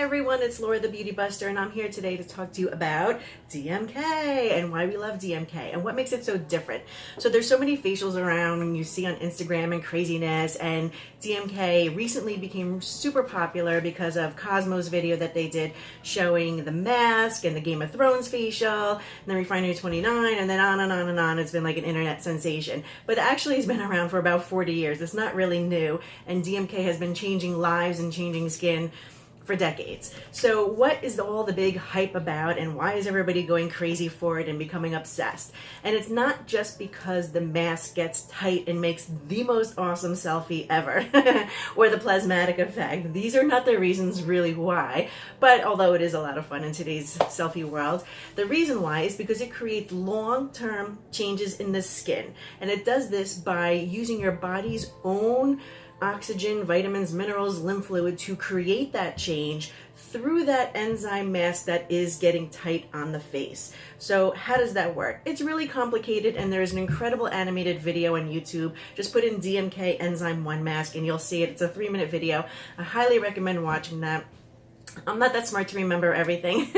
everyone, it's Lora the Beauty Buster, and I'm here today to talk to you about DMK and why we love DMK and what makes it so different. So there's so many facials around and you see on Instagram and craziness, and DMK recently became super popular because of Cosmo's video that they did showing the mask and the Game of Thrones facial, and then Refinery 29, and then on and on and on. It's been like an internet sensation, but actually it's been around for about 40 years. It's not really new, and DMK has been changing lives and changing skin for decades. So what is all the big hype about, and why is everybody going crazy for it and becoming obsessed? And it's not just because the mask gets tight and makes the most awesome selfie ever or the plasmatic effect. These are not the reasons really why, but although it is a lot of fun in today's selfie world, the reason why is because it creates long-term changes in the skin. And it does this by using your body's own oxygen, vitamins, minerals, lymph fluid to create that change through that enzyme mask that is getting tight on the face. So how does that work? It's really complicated, and there's an incredible animated video on YouTube. Just put in DMK Enzyme 1 mask and you'll see it. It's a 3-minute video. I highly recommend watching that. I'm not that smart to remember everything,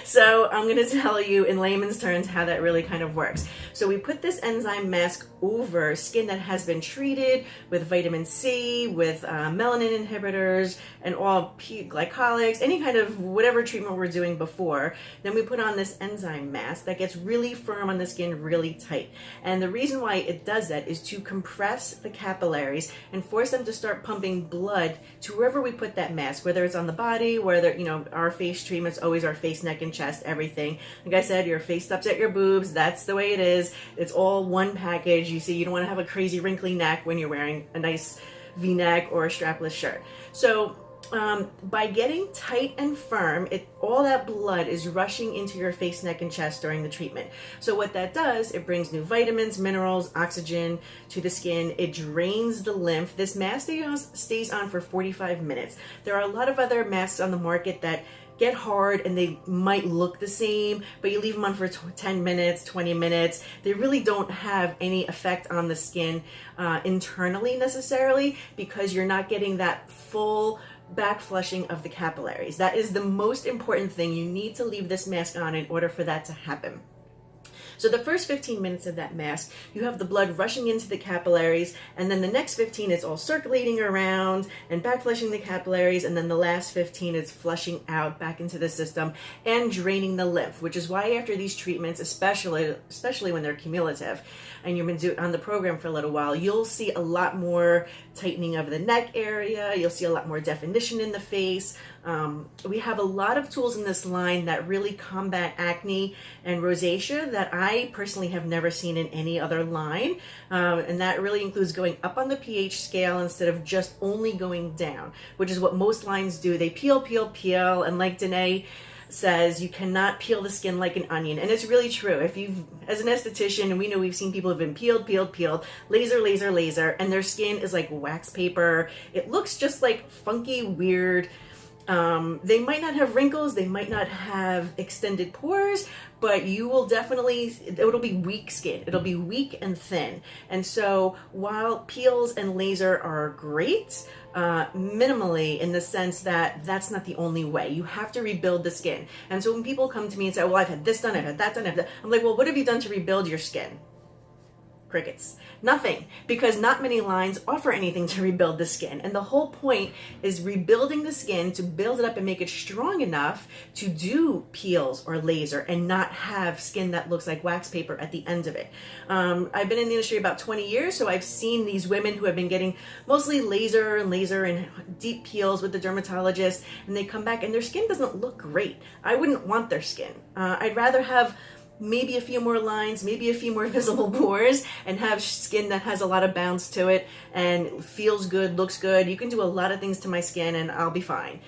so I'm going to tell you in layman's terms how that really kind of works. So we put this enzyme mask over skin that has been treated with vitamin C, with melanin inhibitors, and all glycolics, any kind of whatever treatment we're doing before. Then we put on this enzyme mask that gets really firm on the skin, really tight. And the reason why it does that is to compress the capillaries and force them to start pumping blood to wherever we put that mask, whether it's on the body, whether, you know, our face treatments, always our face, neck, and chest, everything. Like I said, your face stops at your boobs. That's the way it is. It's all one package. You see, you don't want to have a crazy wrinkly neck when you're wearing a nice V-neck or a strapless shirt. So by getting tight and firm, all that blood is rushing into your face, neck, and chest during the treatment. So what that does, it brings new vitamins, minerals, oxygen to the skin. It drains the lymph. This mask stays on for 45 minutes. There are a lot of other masks on the market that get hard and they might look the same, but you leave them on for 10 minutes, 20 minutes. They really don't have any effect on the skin internally necessarily, because you're not getting that full back flushing of the capillaries. That is the most important thing. You need to leave this mask on in order for that to happen. So the first 15 minutes of that mask, you have the blood rushing into the capillaries, and then the next 15 it's all circulating around and back flushing the capillaries, and then the last 15 it's flushing out back into the system and draining the lymph, which is why after these treatments, especially when they're cumulative and you've been on the program for a little while, you'll see a lot more tightening of the neck area. You'll see a lot more definition in the face. We have a lot of tools in this line that really combat acne and rosacea that I personally have never seen in any other line. And that really includes going up on the pH scale instead of just only going down, which is what most lines do. They peel, peel, peel. And like Danae says, you cannot peel the skin like an onion. And it's really true. If you've, as an esthetician, and we know we've seen people who've been peeled, peeled, peeled, laser, laser, laser, and their skin is like wax paper. It looks just like funky, weird. They might not have wrinkles, they might not have extended pores, but you will definitely, it'll be weak skin. It'll be weak and thin. And so while peels and laser are great, minimally, in the sense that that's not the only way. You have to rebuild the skin. And so when people come to me and say, well, I've had this done, I've had that done, I'm like, well, what have you done to rebuild your skin? Crickets. Nothing, because not many lines offer anything to rebuild the skin. And the whole point is rebuilding the skin to build it up and make it strong enough to do peels or laser and not have skin that looks like wax paper at the end of it. I've been in the industry about 20 years, so I've seen these women who have been getting mostly laser and deep peels with the dermatologist, and they come back and their skin doesn't look great. I wouldn't want their skin. I'd rather have maybe a few more lines, maybe a few more visible pores, and have skin that has a lot of bounce to it and feels good, looks good. You can do a lot of things to my skin and I'll be fine.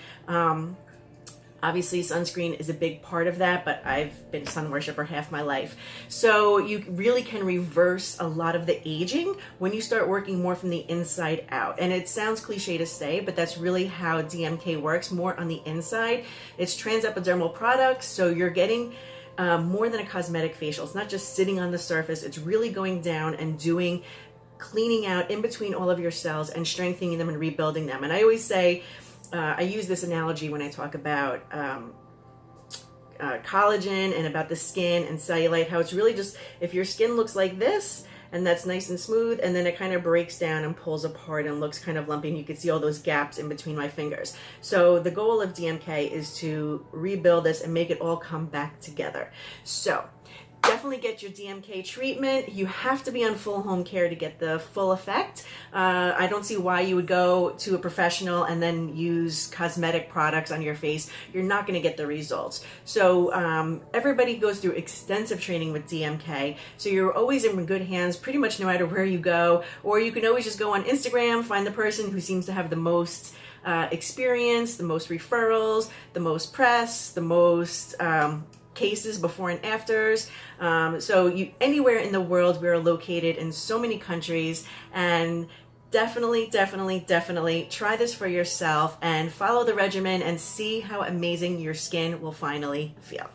Obviously, sunscreen is a big part of that, but I've been a sun worshiper half my life. So you really can reverse a lot of the aging when you start working more from the inside out. And it sounds cliche to say, but that's really how DMK works, more on the inside. It's transepidermal products, so you're getting more than a cosmetic facial. It's not just sitting on the surface. It's really going down and cleaning out in between all of your cells and strengthening them and rebuilding them. And I always say, I use this analogy when I talk about collagen and about the skin and cellulite, how it's really just, if your skin looks like this, and that's nice and smooth, and then it kind of breaks down and pulls apart and looks kind of lumpy, and you can see all those gaps in between my fingers. So the goal of DMK is to rebuild this and make it all come back together. So definitely get your DMK treatment. You have to be on full home care to get the full effect. I don't see why you would go to a professional and then use cosmetic products on your face. You're not going to get the results. So everybody goes through extensive training with DMK. So you're always in good hands pretty much no matter where you go. Or you can always just go on Instagram, find the person who seems to have the most experience, the most referrals, the most press, the most cases before and afters. So anywhere in the world, we are located in so many countries, and definitely try this for yourself and follow the regimen and see how amazing your skin will finally feel.